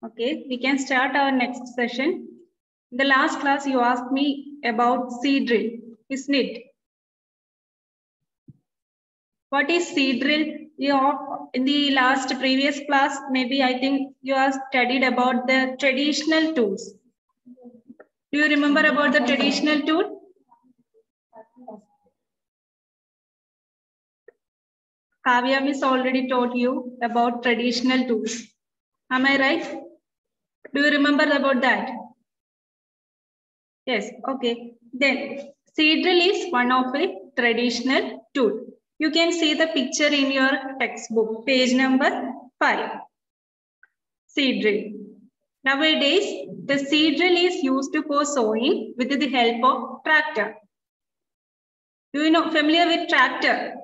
Okay, we can start our next session. In the last class, you asked me about seed drill, isn't it? What is seed drill? In the last previous class, maybe I think you have studied about the traditional tools. Do you remember about the traditional tool? Kavya Miss already taught you about traditional tools. Am I right? Do you remember about that? Yes, okay. Then seed drill is one of a traditional tool. You can see the picture in your textbook, page number 5. Seed drill. Nowadays, the seed drill is used for sowing with the help of tractor. Do you know familiar with tractor?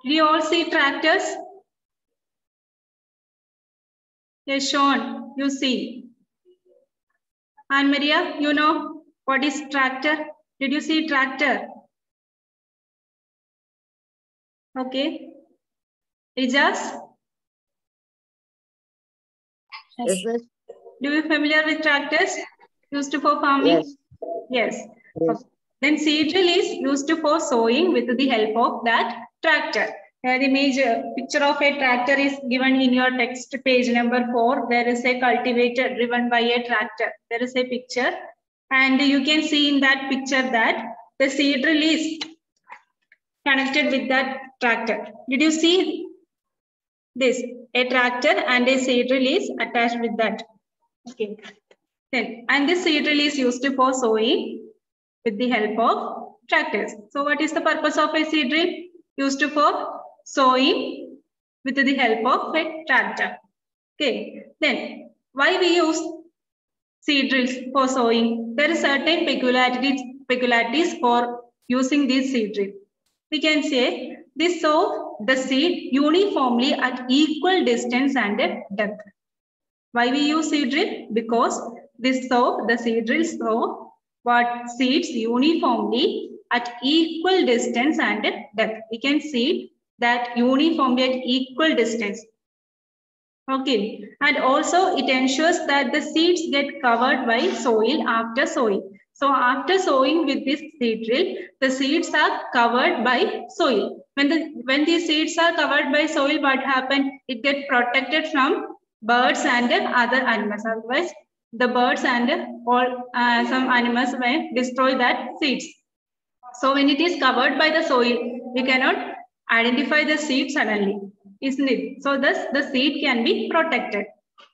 Do you all see tractors? Yes, Sean, you see. Anne Maria, you know what is tractor? Did you see tractor? Okay. Ijaz? Yes. Do you familiar with tractors used for farming? Yes. Yes. Okay. Then seed drill is used for sowing with the help of that tractor. The image picture of a tractor is given in your text page number 4. There is a cultivator driven by a tractor. There is a picture, and you can see in that picture that the seed drill is connected with that tractor. Did you see this? A tractor and a seed drill is attached with that. Okay. Then, and this seed drill is used for sowing with the help of tractors. So what is the purpose of a seed drill? Used for sowing with the help of a tractor. Okay. Then why we use seed drills for sowing? There are certain peculiarities for using this seed drill. We can say this sow the seed uniformly at equal distance and depth. Why we use seed drill? Because this sow the seed drill sow what seeds uniformly at equal distance and depth. We can see that uniformly at equal distance. Okay, and also it ensures that the seeds get covered by soil after sowing. So after sowing with this seed drill, the seeds are covered by soil. When the seeds are covered by soil, what happens? It gets protected from birds and other animals. Otherwise, the birds and all some animals may destroy that seeds. So when it is covered by the soil, we cannot identify the seed suddenly, isn't it? So thus the seed can be protected.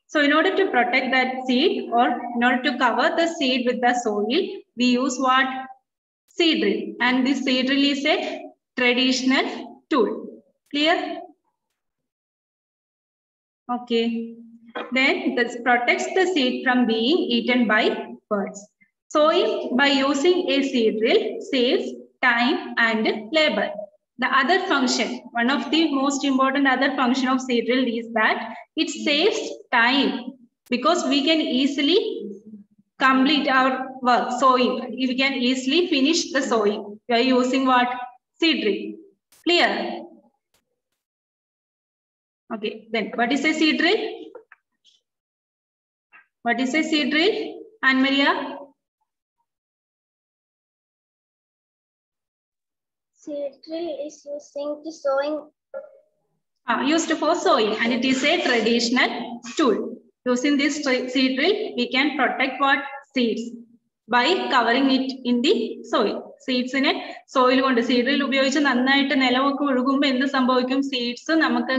So in order to protect that seed or in order to cover the seed with the soil, we use what? Seed drill. And this seed drill is a traditional tool. Clear? Okay. Then this protects the seed from being eaten by birds. Sowing by using a seed drill saves time and labor. The other function, one of the most important other function of seed drill is that it saves time because we can easily complete our work sowing. We can easily finish the sowing by using what? Seed drill. Clear? Okay, then what is a seed drill? What is a seed drill? Anne Maria? Seed drill is Used for sowing, and it is a traditional tool. Using this seed drill, we can protect what? Seeds by covering it in the soil. Seeds in a soil കൊണ്ട് seed drill ഉപയോഗിച്ച് നന്നായിട്ട് നിലമൊക്കെ ഒഴുകുമ്പോൾ എന്ത് സംഭവിക്കും? Seeds നമുക്ക്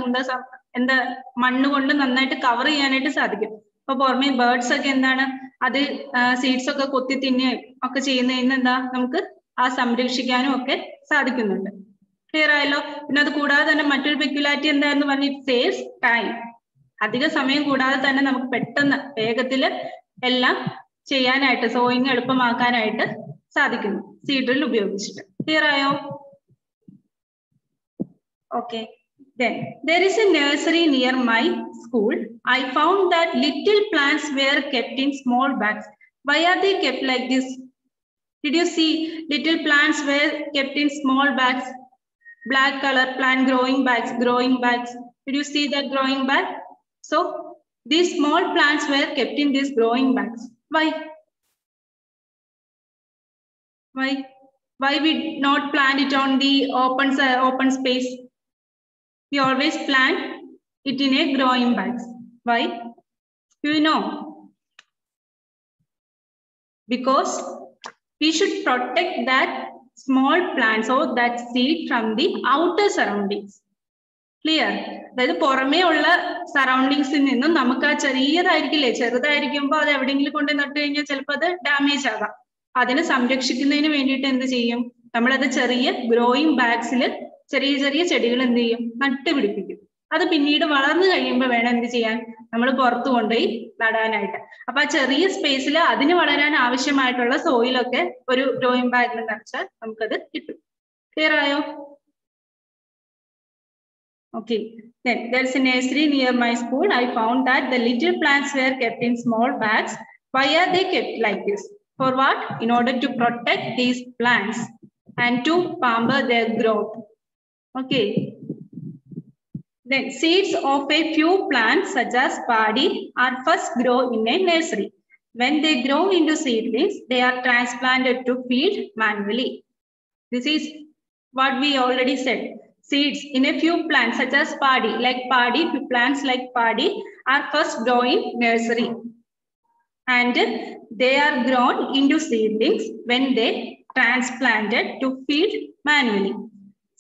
എന്താ മണ്ണ് കൊണ്ട് നന്നായിട്ട് കവർ ചെയ്യാനായിട്ട് സാധിക്കും. അപ്പൊ പുറമെ ബേർഡ്സ് ഒക്കെ എന്താണ് അത് സീഡ്സ് ഒക്കെ കൊത്തി തിന്നുകയും ഒക്കെ ചെയ്യുന്നതിന് എന്താ നമുക്ക് ആ സംരക്ഷിക്കാനും ഒക്കെ സാധിക്കുന്നുണ്ട്. ക്ലിയർ ആയല്ലോ? പിന്നെ അത് കൂടാതെ തന്നെ മറ്റൊരു പെക്യുലാരിറ്റി എന്തായിരുന്നു പറഞ്ഞ ഇറ്റ് സേവ്സ് ടൈം. അധിക സമയം കൂടാതെ തന്നെ നമുക്ക് പെട്ടെന്ന് വേഗത്തിൽ എല്ലാം ചെയ്യാനായിട്ട് സോയിങ് എളുപ്പമാക്കാനായിട്ട് സാധിക്കുന്നു സീഡ് ഡ്രിൽ ഉപയോഗിച്ചിട്ട്. ക്ലിയർ ആയോ? Okay. Then there is a nursery near my school. I found that little plants were kept in small bags. Why are they kept like this? Did you see little plants were kept in small bags? Black color plant growing bags. Did you see that growing bag? So These small plants were kept in these growing bags. Why? Why? Why we not plant it on the open space? We always plant it in a growing bags. Why? Do you know? Because we should protect that small plants or that seed from the outer surroundings. Clear? അതായത് പുറമേ ഉള്ള സറൗണ്ടിങ്സിൽ നിന്നും നമുക്ക് ആ ചെറുതായിരിക്കുമ്പോൾ അത് എവിടെയെങ്കിലും കൊണ്ട് നട്ടു കഴിഞ്ഞാൽ ചിലപ്പോൾ അത് ഡാമേജ് ആകാം. അതിനെ സംരക്ഷിക്കുന്നതിന് വേണ്ടിയിട്ട് എന്ത് ചെയ്യും? നമ്മളത് ചെറിയ ഗ്രോയിങ് ബാഗ്സിൽ ചെറിയ ചെറിയ ചെടികൾ എന്ത് ചെയ്യും? നട്ടുപിടിപ്പിക്കും. അത് പിന്നീട് വളർന്നു കഴിയുമ്പോൾ വേണം എന്ത് ചെയ്യാൻ? നമ്മൾ പുറത്തു കൊണ്ടുപോയി നടാനായിട്ട്. അപ്പൊ ആ ചെറിയ സ്പേസിൽ അതിന് വളരാൻ ആവശ്യമായിട്ടുള്ള സോയിലൊക്കെ ഒരു ഗ്രോയിങ് ബാഗിൽ നിറച്ചാൽ നമുക്കത് കിട്ടും. ക്ലിയർ ആയോ? Okay, then there's a nursery near my school. I found that the little plants were kept in small bags. Why are they kept like this? For what? In order to protect these plants and to pamper their growth. Okay. Then seeds of a few plants such as paddy are first grown in a nursery. When they grow into seedlings, they are transplanted to field manually. This is what we already said. Seeds in a few plants such as paddy, plants like paddy are first grown in nursery. And they are grown into seedlings when they transplanted to field manually.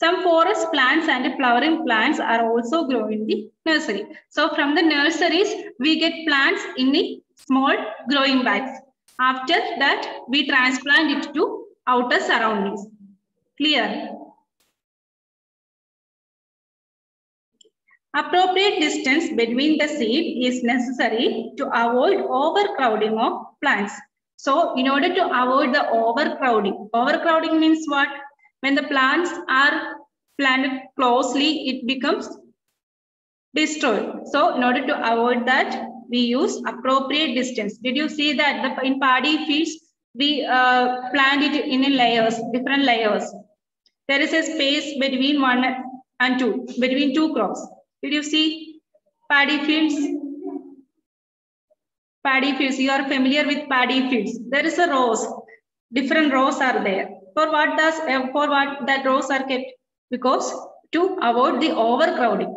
Some forest plants and flowering plants are also grown in the nursery. So from the nurseries, we get plants in the small growing bags. After that, we transplant it to outer surroundings. Clear? Appropriate distance between the seed is necessary to avoid overcrowding of plants. So in order to avoid the overcrowding means what? When the plants are planted closely, it becomes destroyed. So in order to avoid that, we use appropriate distance. Did you see that in paddy fields, we plant it in layers, different layers. There is a space between 1 and 2, between 2 crops. Did you see paddy fields? Paddy fields, you are familiar with paddy fields. There is a rows, different rows are there. For what that rows are kept? Because to avoid the overcrowding.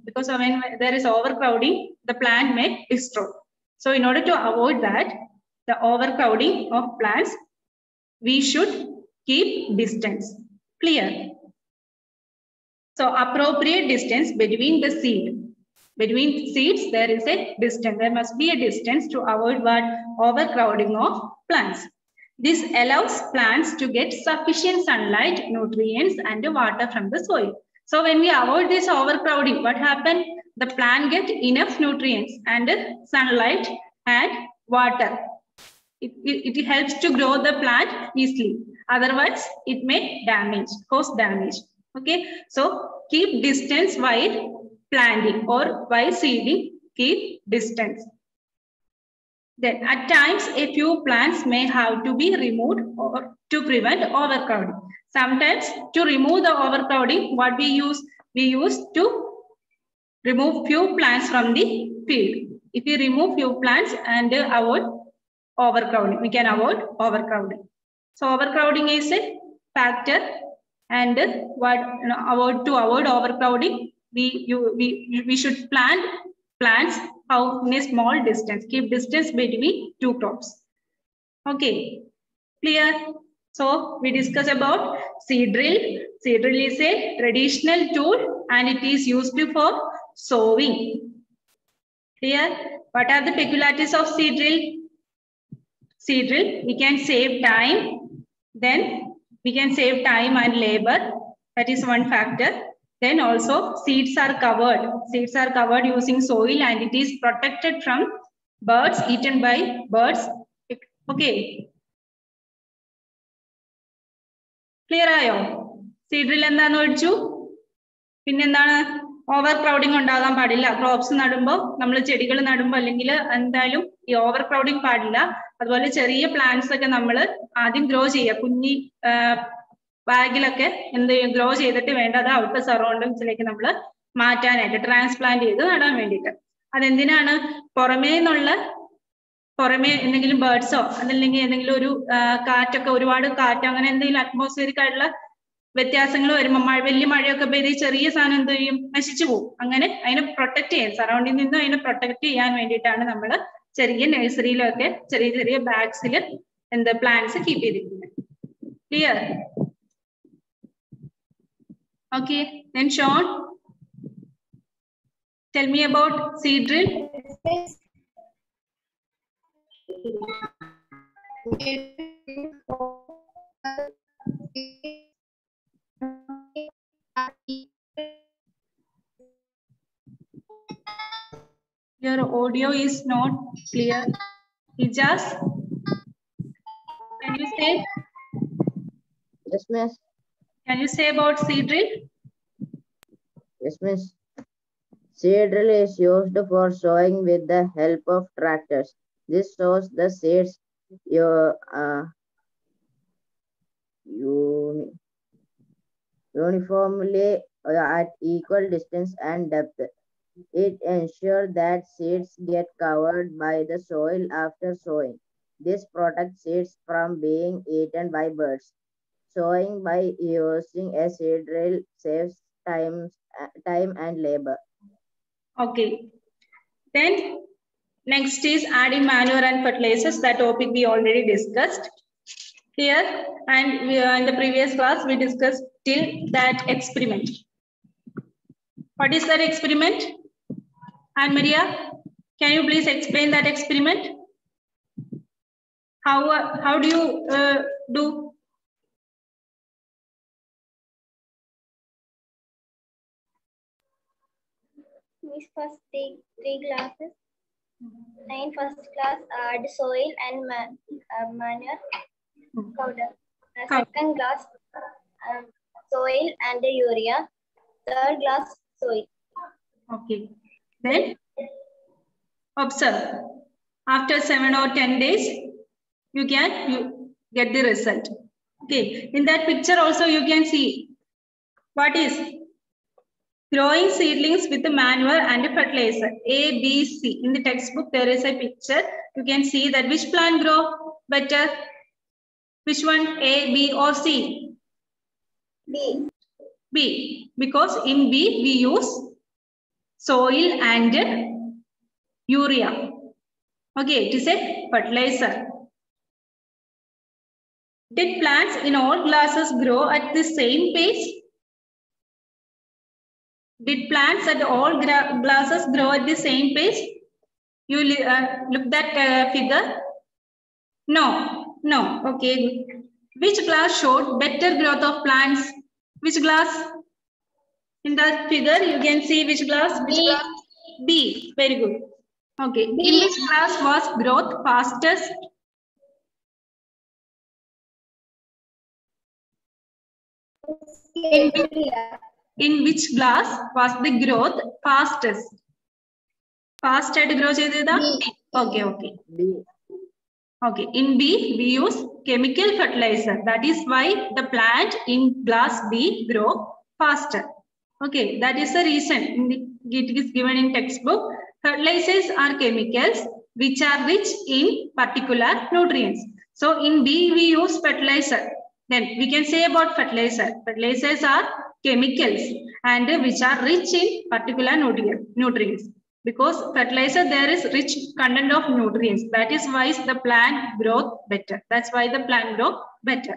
Because when there is overcrowding, the plant may destroy. So in order to avoid that, the overcrowding of plants, we should keep distance. Clear? So appropriate distance between the seed. Between seeds, there is a distance. There must be a distance to avoid what? Overcrowding of plants. This allows plants to get sufficient sunlight, nutrients, and water from the soil. So when we avoid this overcrowding, what happens? The plant gets enough nutrients and sunlight and water. It helps to grow the plant easily. Otherwise, it may cause damage. Okay, so keep distance while planting or while seeding, keep distance. Then at times, a few plants may have to be removed or to prevent overcrowding. Sometimes to remove the overcrowding, what we use to remove few plants from the field. If we remove few plants and avoid overcrowding, we can avoid overcrowding. So overcrowding is a factor. And to avoid overcrowding, we should plant plants out in a small distance. Keep distance between 2 crops. Okay, clear? So we discuss about seed drill. Seed drill is a traditional tool and it is used for sowing. Clear? What are the peculiarities of seed drill? Seed drill, we can save time. Then we can save time and labor. That is one factor. Then also seeds are covered. Seeds are covered using soil and it is protected from birds, eaten by birds. Okay. Clear ayo? Seed drill endanu padichu? Pinne endana? Overcrowding undagan padilla. Crops nadumbo, nammal chedikal nadumbo allengil endalum ee overcrowding padilla. അതുപോലെ ചെറിയ plants ഒക്കെ നമ്മൾ ആദ്യം grow ചെയ്യുക. കുഞ്ഞി ബാഗിലൊക്കെ grow ചെയ്തിട്ട് വേണ്ട അത് ഔട്ടർ സറൗണ്ടിങ്സിലേക്ക് നമ്മൾ മാറ്റാനായിട്ട് ട്രാൻസ്പ്ലാന്റ് ചെയ്ത് നടാൻ വേണ്ടിയിട്ട്. അതെന്തിനാണ്? പുറമേ എന്തെങ്കിലും ബേർഡ്സോ അതല്ലെങ്കിൽ ഏതെങ്കിലും ഒരു കാറ്റൊക്കെ, ഒരുപാട് കാറ്റ് അങ്ങനെ എന്തെങ്കിലും അറ്റ്മോസ്ഫിയറിക് ആയിട്ടുള്ള വ്യത്യാസങ്ങൾ വരുമ്പോൾ വലിയ മഴയൊക്കെ പെയ്ത് ഈ ചെറിയ സാധനം എന്ത് ചെയ്യും? നശിച്ചു പോകും. അങ്ങനെ അതിനെ പ്രൊട്ടക്ട് ചെയ്യാൻ, സറൗണ്ടിൽ നിന്നും അതിനെ പ്രൊട്ടക്ട് ചെയ്യാൻ വേണ്ടിയിട്ടാണ് നമ്മൾ ചെറിയ നഴ്സറിയിലൊക്കെ ചെറിയ ചെറിയ ബാഗ്സിൽ പ്ലാന്റ്സ് കീപ്പ് ചെയ്തിരിക്കുന്നത്. Clear? Okay. Then Sean, tell me about seed drill. Your audio is not clear. Ijaz, can you say? Yes, miss. Can you say about seed drill? Yes, miss. Seed drill is used for sowing with the help of tractors. This sows the seeds uniformly at equal distance and depth. It ensures that seeds get covered by the soil after sowing. This protects seeds from being eaten by birds. Sowing by using a seed drill saves time and labor. Okay. Then next is adding manure and fertilizers. That topic we already discussed here, and in the previous class we discussed till that experiment. What is that experiment? Anne Maria, can you please explain that experiment? How do you do? Miss, first take 3 glasses. In first class, add soil and manure powder. Second glass, soil and urea. Third glass, soil. Okay. Then observe. After 7 or 10 days, you get the result. Okay. In that picture also you can see what is growing seedlings with manure and fertilizer. A, B, C. In the textbook there is a picture. You can see that which plant grow better. Which one? A, B or C? B. B. Because in B we use soil and urea. Okay, it is a fertilizer. Did plants in all glasses grow at the same pace? Did plants at all glasses grow at the same pace? You look that figure? No. Okay. Which glass showed better growth of plants? Which glass? In that figure, you can see which glass? Which glass? B. Very good. Okay. B. In which glass was growth fastest? In which glass was the growth fastest? Fast at grow cheyidha? Okay. B. Okay. In B, we use chemical fertilizer. That is why the plant in glass B grow faster. Okay. That is the reason. It is given in textbook. Fertilizers are chemicals which are rich in particular nutrients. So in B, we use fertilizer. Then we can say about fertilizer. Fertilizers are chemicals and which are rich in particular nutrients. Because fertilizer, there is rich content of nutrients. That is why the plant grows better. That's why the plant grows better.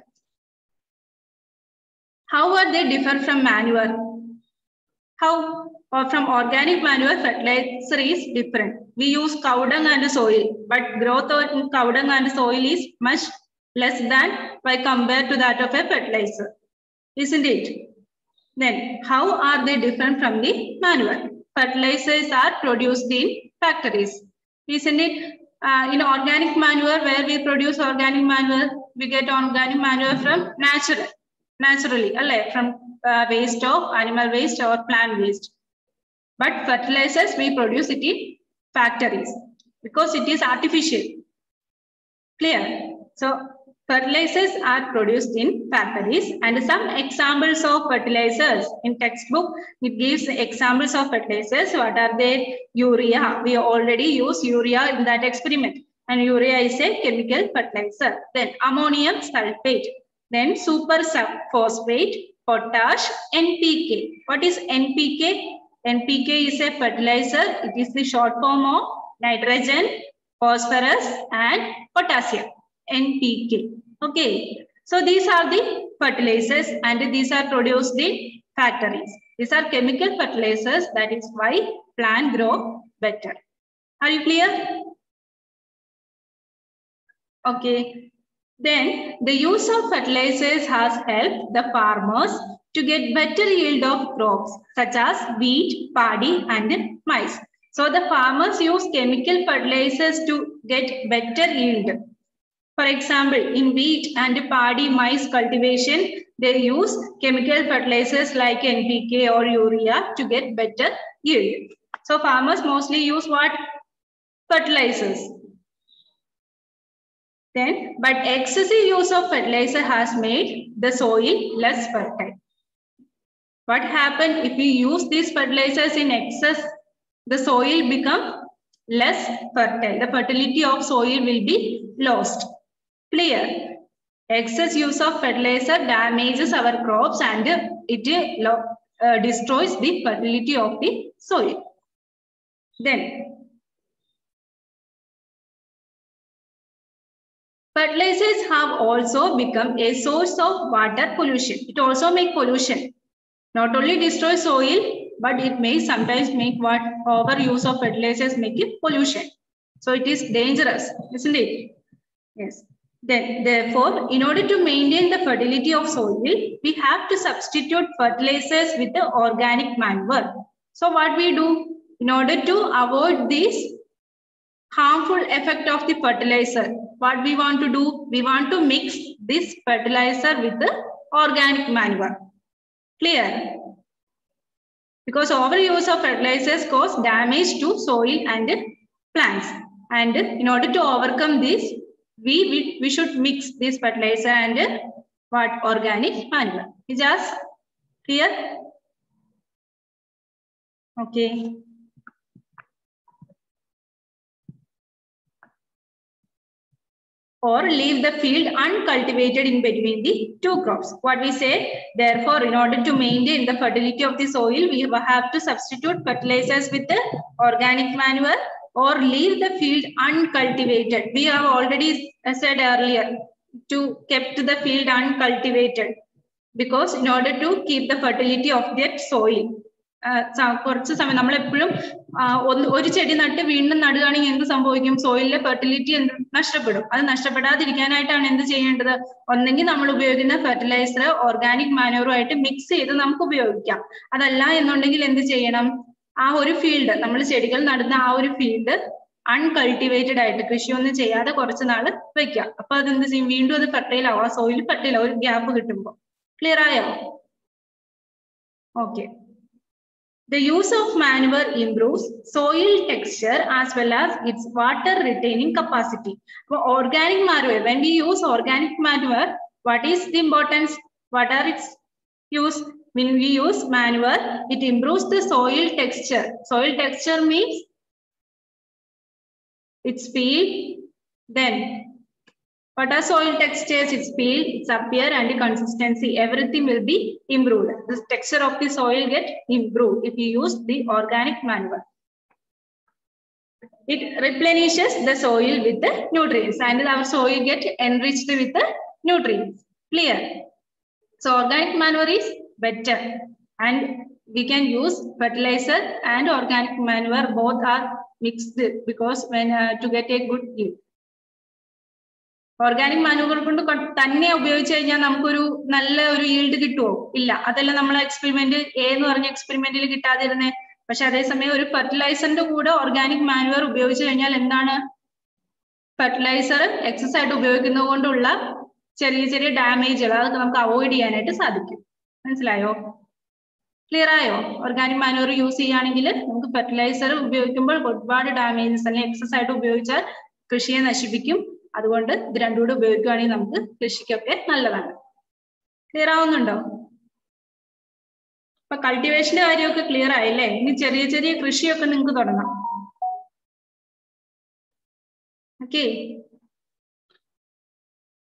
How are they different from manure? How? Or from organic manure, fertilizer is different. We use cow dung and soil, but growth in cow dung and soil is much less than by compared to that of a fertilizer. Isn't it? Then, how are they different from the manure? Fertilizers are produced in factories. Isn't it? In organic manure, where we produce organic manure, we get organic manure from naturally, from waste of animal waste or plant waste. But fertilizers, we produce it in factories because it is artificial. Clear? So, Fertilizers are produced in factories, and some examples of fertilizers in textbook, it gives examples of fertilizers. What are they? Urea. We already use urea in that experiment, and urea is a chemical fertilizer. Then ammonium sulfate, then super phosphate, potash, NPK. What is NPK? NPK is a fertilizer. It is the short form of nitrogen, phosphorus, and potassium. NPK. Okay. So these are the fertilizers, and these are produced in factories. These are chemical fertilizers. That is why plant grow better. Are you clear? Okay. Then the use of fertilizers has helped the farmers to get better yield of crops such as wheat, paddy, and maize. So the farmers use chemical fertilizers to get better yield. For example, in wheat and paddy maize cultivation, they use chemical fertilizers like NPK or urea to get better yield. So farmers mostly use what? Fertilizers. Then, but excessive use of fertilizer has made the soil less fertile. What happens if we use these fertilizers in excess? The soil becomes less fertile. The fertility of soil will be lost. Clear? Excess use of fertilizer damages our crops and it destroys the fertility of the soil. Then, fertilizers have also become a source of water pollution. It also makes pollution. Not only destroy soil, but it may sometimes make what? Overuse of fertilizers make it pollution. So it is dangerous, isn't it? Yes. Then, therefore, in order to maintain the fertility of soil, we have to substitute fertilizers with the organic manure. So what we do? In order to avoid this harmful effect of the fertilizer, what we want to do? We want to mix this fertilizer with the organic manure. Clear? Because overuse of fertilizers cause damage to soil and plants. And in order to overcome this, we should mix this fertilizer and what? Organic manure. Is that clear? Okay. Or leave the field uncultivated in between the two crops. What we say, therefore, in order to maintain the fertility of the soil, we have to substitute fertilizers with the organic manure or leave the field uncultivated. We have already said earlier to keep the field uncultivated because in order to keep the fertility of that soil. കുറച്ച് സമയം നമ്മളെപ്പോഴും ഒരു ചെടി നട്ട് വീണ്ടും നടുകയാണെങ്കിൽ എന്ത് സംഭവിക്കും? സോയിലിലെ fertility നഷ്ടപ്പെടും. അത് നഷ്ടപ്പെടാതിരിക്കാനായിട്ടാണ് എന്ത് ചെയ്യേണ്ടത്? ഒന്നെങ്കിൽ നമ്മൾ ഉപയോഗിക്കുന്ന ഫെർട്ടിലൈസർ ഓർഗാനിക് മാനുവറുമായിട്ട് മിക്സ് ചെയ്ത് നമുക്ക് ഉപയോഗിക്കാം. അതല്ല എന്നുണ്ടെങ്കിൽ എന്ത് ചെയ്യണം? ആ ഒരു ഫീൽഡ്, നമ്മൾ ചെടികൾ നടുന്ന ആ ഒരു ഫീൽഡ് അൺകൾട്ടിവേറ്റഡ് ആയിട്ട് കൃഷിയൊന്നും ചെയ്യാതെ കുറച്ച് നാള് വെക്കാം. അപ്പൊ അതെന്ത് ചെയ്യും? വീണ്ടും അത് ഫെർട്ടൈൽ ആവും. ആ സോയിൽ ഫെർട്ടൈൽ ആവും, ഒരു ഗ്യാപ്പ് കിട്ടുമ്പോൾ. ക്ലിയർ ആയോ? Okay. The use of manure improves soil texture as well as its water retaining capacity. For organic manure, when we use organic manure, what is the importance? What are its use? When we use manure, it improves the soil texture. Soil texture means its feel. Then, what are soil textures? Its feel, its appear, and the consistency. Everything will be improved. The texture of the soil get improved if you use the organic manure. It replenishes the soil with the nutrients, and our soil get enriched with the nutrients. Clear? So organic manure is better, and we can use fertilizer and organic manure. Both are mixed because when to get a good yield. Organic manoeuvre കൊണ്ട് തന്നെ ഉപയോഗിച്ച് കഴിഞ്ഞാൽ നമുക്കൊരു നല്ല ഒരു yield കിട്ടുമോ? ഇല്ല. അതല്ല നമ്മളെ എക്സ്പെരിമെന്റ് എന്ന് പറഞ്ഞ എക്സ്പെരിമെന്റിൽ കിട്ടാതിരുന്നേ. പക്ഷെ അതേസമയം ഒരു ഫെർട്ടിലൈസറിന്റെ കൂടെ ഓർഗാനിക് മാനുവർ ഉപയോഗിച്ച് കഴിഞ്ഞാൽ എന്താണ്? ഫെർട്ടിലൈസർ എക്സസ് ആയിട്ട് ഉപയോഗിക്കുന്നത് കൊണ്ടുള്ള ചെറിയ ചെറിയ ഡാമേജുകൾ അതൊക്കെ നമുക്ക് അവോയ്ഡ് ചെയ്യാനായിട്ട് സാധിക്കും. മനസ്സിലായോ? ക്ലിയർ ആയോ? ഓർഗാനിക് മാനുവർ യൂസ് ചെയ്യുകയാണെങ്കിൽ നമുക്ക് ഫെർട്ടിലൈസർ ഉപയോഗിക്കുമ്പോൾ ഒരുപാട് ഡാമേജസ് അല്ലെങ്കിൽ എക്സസ് ആയിട്ട് ഉപയോഗിച്ചാൽ കൃഷിയെ നശിപ്പിക്കും. അതുകൊണ്ട് ഇത് രണ്ടും കൂടെ ഉപയോഗിക്കുകയാണെങ്കിൽ നമുക്ക് കൃഷിക്കൊക്കെ നല്ലതാണ്. ക്ലിയർ ആവുന്നുണ്ടോ? അപ്പൊ കൾട്ടിവേഷന്റെ കാര്യമൊക്കെ ക്ലിയർ ആയില്ലേ? ഇനി ചെറിയ ചെറിയ കൃഷിയൊക്കെ നിങ്ങൾക്ക് തുടങ്ങാം. Okay.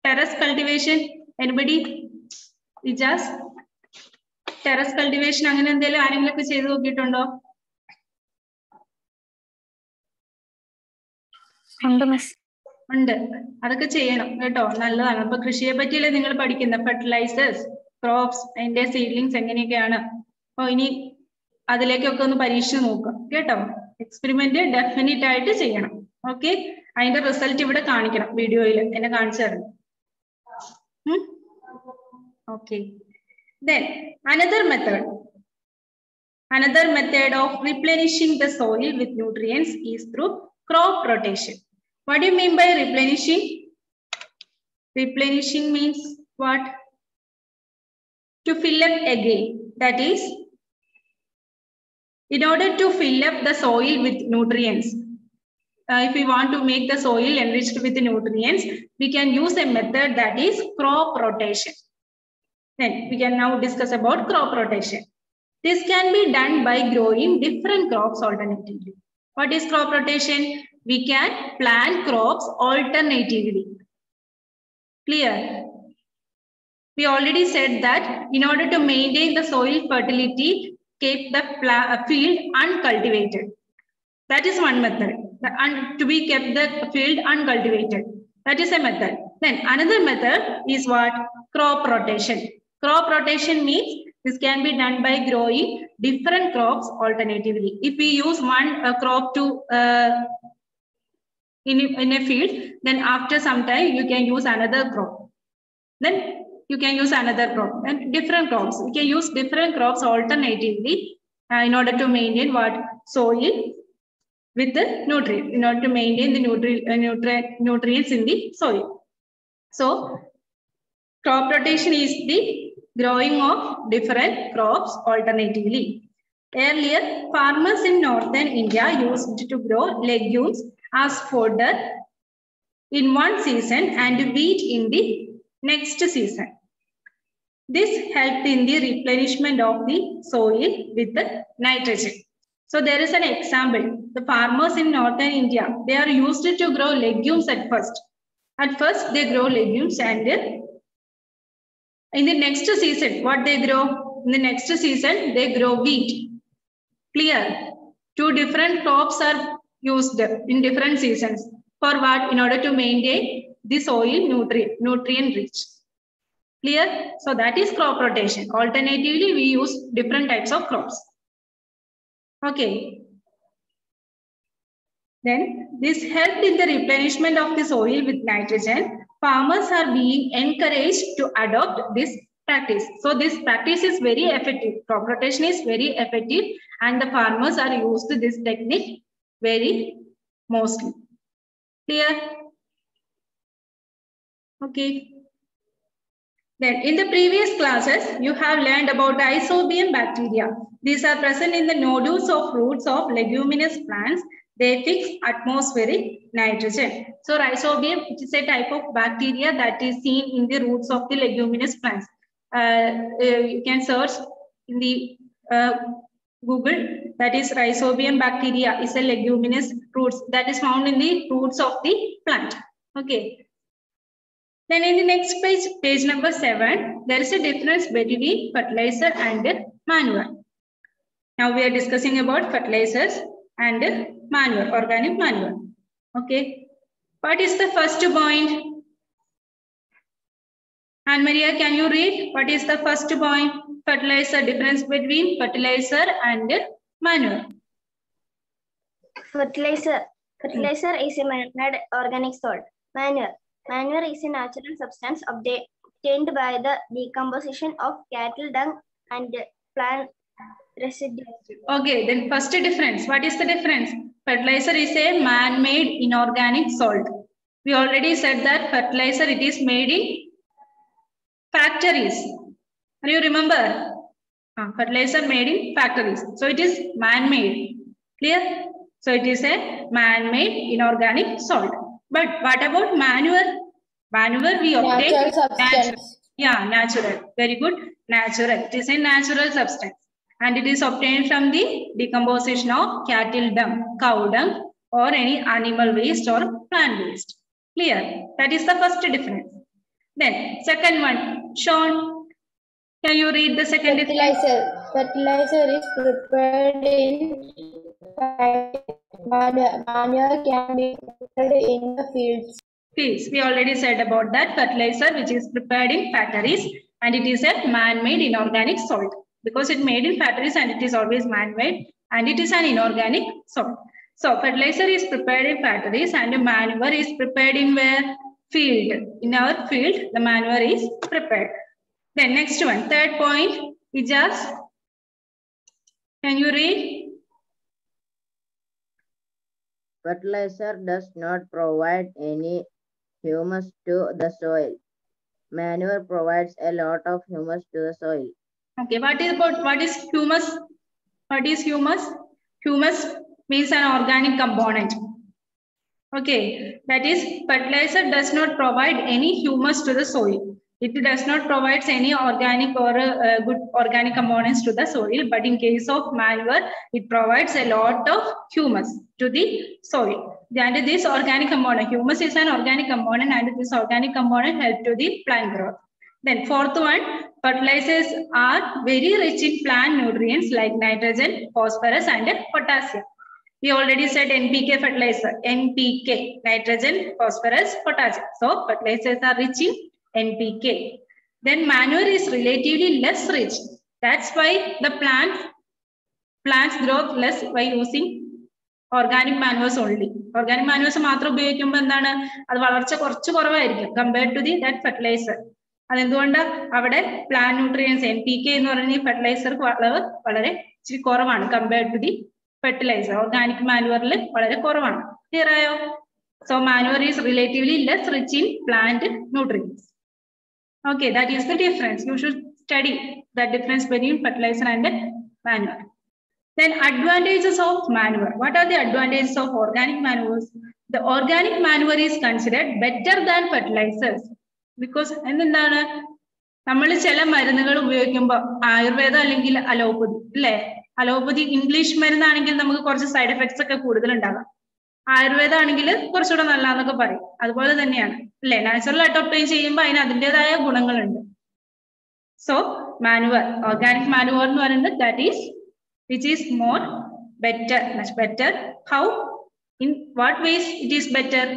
Terrace cultivation anybody? Ijas, terrace cultivation അങ്ങനെ എന്തെങ്കിലും ആരെങ്കിലും ഒക്കെ ചെയ്ത് നോക്കിയിട്ടുണ്ടോ? ഉണ്ട്. അതൊക്കെ ചെയ്യണം കേട്ടോ, നല്ലതാണ്. അപ്പൊ കൃഷിയെ പറ്റിയല്ലേ നിങ്ങൾ പഠിക്കുന്ന ഫെർട്ടിലൈസേഴ്സ്, ക്രോപ്സ്, അതിന്റെ സീഡ്ലിങ്സ് എങ്ങനെയൊക്കെയാണ്. അപ്പൊ ഇനി അതിലേക്കൊക്കെ ഒന്ന് പരീക്ഷിച്ച് നോക്കാം കേട്ടോ. എക്സ്പെരിമെന്റ് ഡെഫിനറ്റ് ആയിട്ട് ചെയ്യണം. ഓക്കെ, അതിന്റെ റിസൾട്ട് ഇവിടെ കാണിക്കണം, വീഡിയോയിൽ എന്നെ കാണിച്ചു തരണം. Okay. Then another method of replenishing the soil with nutrients is through crop rotation. What do you mean by replenishing? Replenishing means what? To fill up again. That is, in order to fill up the soil with nutrients, if we want to make the soil enriched with nutrients, we can use a method that is crop rotation. Then we can now discuss about crop rotation. This can be done by growing different crops alternatively. What is crop rotation? We can plant crops alternatively. Clear? We already said that in order to maintain the soil fertility, keep the field uncultivated. That is one method. To be kept the field uncultivated. That is a method. Then another method is what? Crop rotation. Crop rotation means this can be done by growing different crops alternatively. If we use one crop to in a field, then after some time you can use another crop. Then you can use another crop and different crops. We can use different crops alternatively in order to maintain what? Soil with the nutrient, in order to maintain the nutrients in the soil. So crop rotation is the growing of different crops alternatively. Earlier, farmers in northern India used to grow legumes as fodder in one season and wheat in the next season. This helped in the replenishment of the soil with the nitrogen. So there is an example. The farmers in northern India, they are used to grow legumes at first. At first, they grow legumes, and in the next season, what they grow? In the next season, they grow wheat. Clear? Two different crops are used in different seasons. For what? In order to maintain the soil nutrient rich. Clear? So that is crop rotation. Alternatively, we use different types of crops. Okay. Then this helped in the replenishment of the soil with nitrogen. Farmers are being encouraged to adopt this practice. So this practice is very effective. Crop rotation is very effective, and the farmers are used to this technique very mostly. Clear? Okay. Then in the previous classes, you have learned about Rhizobium bacteria. These are present in the nodules of roots of leguminous plants. They fix atmospheric nitrogen. So Rhizobium, it is a type of bacteria that is seen in the roots of the leguminous plants. You can search in the Google, that is Rhizobium bacteria is a leguminous roots that is found in the roots of the plant. Okay. Then in the next page, page number 7, there is a difference between fertilizer and manure. Now we are discussing about fertilizers and manure, organic manure. Okay. What is the first point? Anne Maria, can you read? What is the first point? Fertilizer, difference between fertilizer and manure. Fertilizer is a man-made organic salt. Manure is a natural substance obtained by the decomposition of cattle dung and plant residues. Okay, then first difference. What is the difference? Fertilizer is a man-made inorganic salt. We already said that fertilizer, it is made in factories. Do you remember? Fertilizer made in factories. So it is man-made. Clear? So it is a man-made inorganic salt. But what about manure? Manure we obtain Natural substance. Natural. Very good. Natural. It is a natural substance. And it is obtained from the decomposition of cattle dung, cow dung, or any animal waste or plant waste. Clear? That is the first difference. Then, second one. Sean, can you read the second difference? Fertilizer is prepared in manure can be prepared in the fields. Fields. We already said about that. Fertilizer which is prepared in factories and it is a man-made inorganic salt because it made in factories and it is always man-made and it is an inorganic salt. So fertilizer is prepared in factories and manure is prepared in where? Field. In our field, the manure is prepared. Then next one, third point, Ijaz. Can you read? Fertilizer does not provide any humus to the soil. Manure provides a lot of humus to the soil. Okay, what is humus? What is humus? Humus means an organic component. Okay, that is fertilizer does not provide any humus to the soil. It does not provide any organic or good organic components to the soil, but in case of manure, it provides a lot of humus to the soil. And this organic component, humus is an organic component and this organic component helps to the plant growth. Then fourth one, fertilizers are very rich in plant nutrients like nitrogen, phosphorus and potassium. We already said NPK fertilizer, NPK, nitrogen, phosphorus, potassium. So fertilizers are rich in NPK. Then manure is relatively less rich. That's why the plants grow less by using organic manures only. Organic manures മാത്രം ഉപയോഗിക്കുമ്പോൾ എന്താണ് അത് വളർച്ച കുറച്ച് കുറവായിരിക്കും compared to that fertilizer. അതെന്തുകൊണ്ട് അവിടെ plant nutrients NPK എന്ന് പറയുന്ന fertilizer വളരെ ഇച്ചിരി കുറവാണ് compared to the fertilizer. Organic manure വളരെ കുറവാണ്. Clear ആയോ? So manure is relatively less rich in plant nutrients. Okay, that is the difference. You should study the difference between fertilizer and manure. Then advantages of manure. What are the advantages of organic manures? The organic manure is considered better than fertilizers because എന്താണ് നമ്മൾ ചില മരുന്നുകൾ ഉപയോഗിക്കുമ്പോൾ ആയുർവേദം അല്ലെങ്കിൽ allopathy അല്ലേ, allopathy English മരുന്നാണെങ്കിൽ നമുക്ക് കുറച്ച് സൈഡ് എഫക്ട്സ് ഒക്കെ കൂടുതൽ ഉണ്ടാകാം, ആയുർവേദ ആണെങ്കിൽ കുറച്ചുകൂടെ നല്ലതെന്നൊക്കെ പറയും. അതുപോലെ തന്നെയാണ് അല്ലെ, നാച്ചുറൽ ആയിട്ട് ഒപ്റ്റൈൻ ചെയ്യുമ്പോൾ അതിന് അതിൻ്റെതായ ഗുണങ്ങളുണ്ട്. സോ മാനുവർ, ഓർഗാനിക് മാനുവർ എന്ന് പറയുന്നത് that is which is more better, much better. How, in what vase it is better?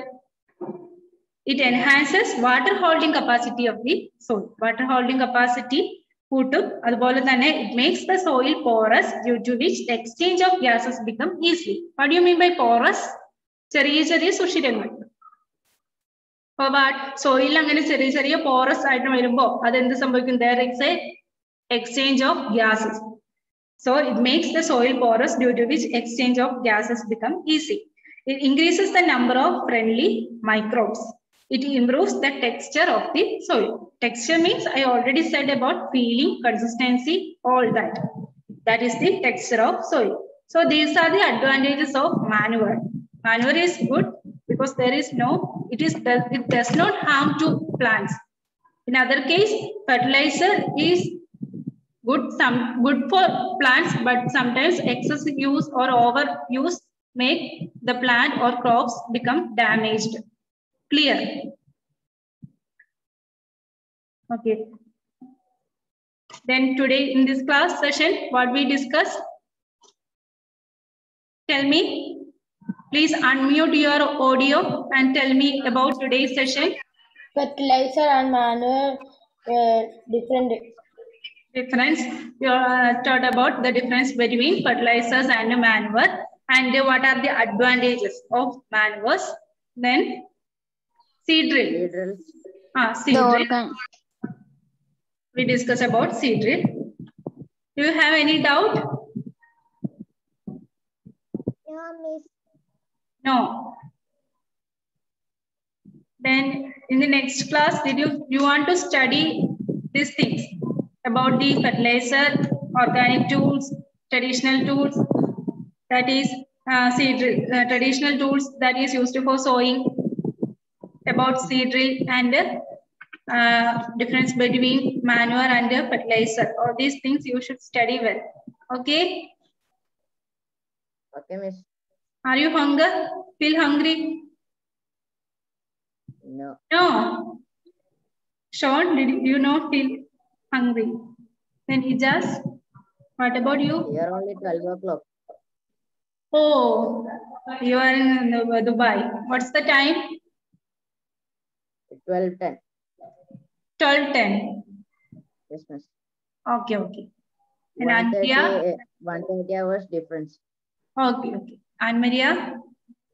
It enhances water holding capacity of the soil. Water holding capacity കൂട്ടും. അതുപോലെ തന്നെ it makes the soil porous due to which the exchange of gases become easily. What do you mean by porous? ചെറിയ ചെറിയ സുഷിരങ്ങൾ. Soil അങ്ങനെ ചെറിയ ചെറിയ porous ആയിട്ട് വരുമ്പോൾ അതെന്ത് സംഭവിക്കും? There is a exchange of gases. So it makes the soil porous due to which exchange of gases become easy. It increases the number of friendly microbes. It improves the texture of the soil. Texture means I already said about feeling, consistency, all that. That is the texture of soil. So these are the advantages of manure. Manure is good because there is no, it does not harm to plants. In other case, fertilizer is good for plants, but sometimes excessive use or overuse make the plant or crops become damaged. Clear? Okay. Then today in this class session, what we discuss? Tell me. Please unmute your audio and tell me about today's session. Fertilizer and manure difference. We taught about the difference between fertilizers and manure and what are the advantages of manures. Then seed drill. Seed drill. We discuss about seed drill. Do you have any doubt? No, miss. No. Then in the next class, you want to study these things about the fertilizer, organic tools, traditional tools, that is seed drill, traditional tools that is used for sowing, about seed drill and difference between manure and fertilizer. All these things you should study well. Okay. Okay, miss. Are you feel hungry? No. No. Sean, did you not feel hungry? Then Ijaz, what about you? Here only 12 o'clock. Oh, you are in Dubai. What's the time? 12:10. 12:10. Yes, miss. Okay, okay. And Anmaria? 130 hours difference. Okay, okay. Anmaria,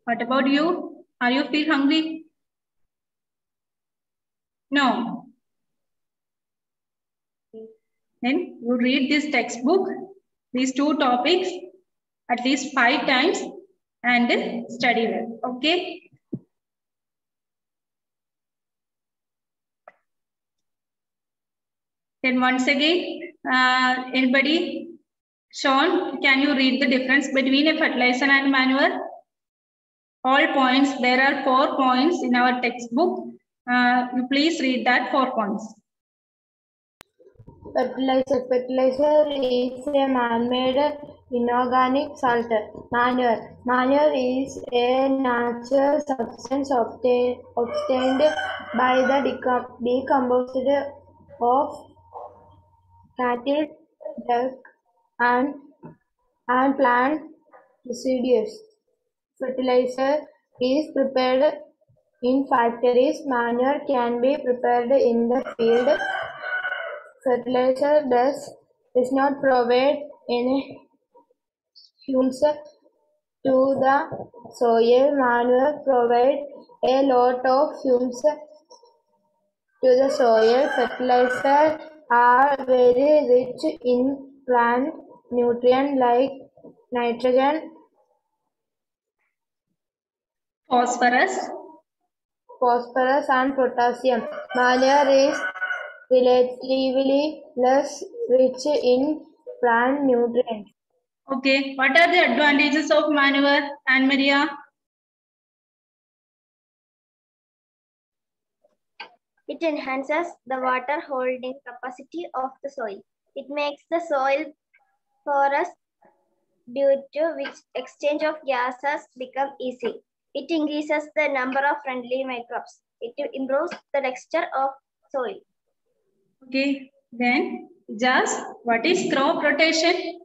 what about you? Are you feel hungry? No. Then you read this textbook, these two topics, at least 5 times and study well. Okay. Then once again, anybody? Sean, can you read the difference between a fertilizer and manure? All points, there are 4 points in our textbook. You please read that 4 points. Fertilizer. Fertilizer is a man-made inorganic salt. Manure. Manure is a natural substance obtained by the decomposition of cattle, duck, and plant residues. Fertilizer is prepared in factories. Manure can be prepared in the field. Fertilizer does not provide any fumes to the soil. Manure provides a lot of fumes to the soil. Fertilizers are very rich in plant nutrients like nitrogen, Phosphorus, and potassium. Manure is relatively less rich in plant nutrients. Okay, what are the advantages of manure, Anmaria? It enhances the water holding capacity of the soil. It makes the soil porous, due to which exchange of gases become easy. It increases the number of friendly microbes. It improves the texture of soil. Okay, then just what is crop rotation?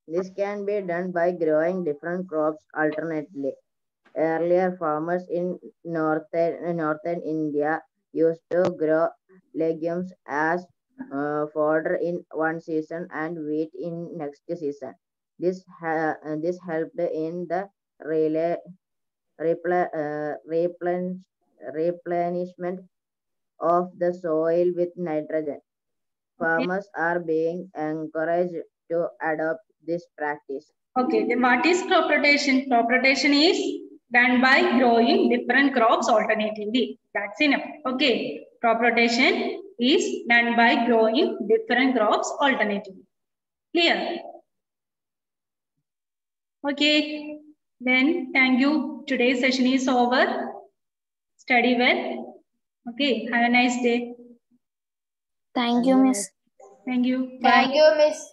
This can be done by growing different crops alternately. Earlier, farmers in northern India used to grow legumes as fodder in one season and wheat in next season. This helped in the replenishment of the soil with nitrogen. Farmers are being encouraged to adopt this practice. Okay, then what is crop rotation? Crop rotation is done by growing different crops alternatively. That's enough. Okay, crop rotation is done by growing different crops alternatively. Clear? Okay, then thank you. Today's session is over. Study well. Okay, have a nice day. Thank you, Miss. Thank you. Bye. Thank you, Miss.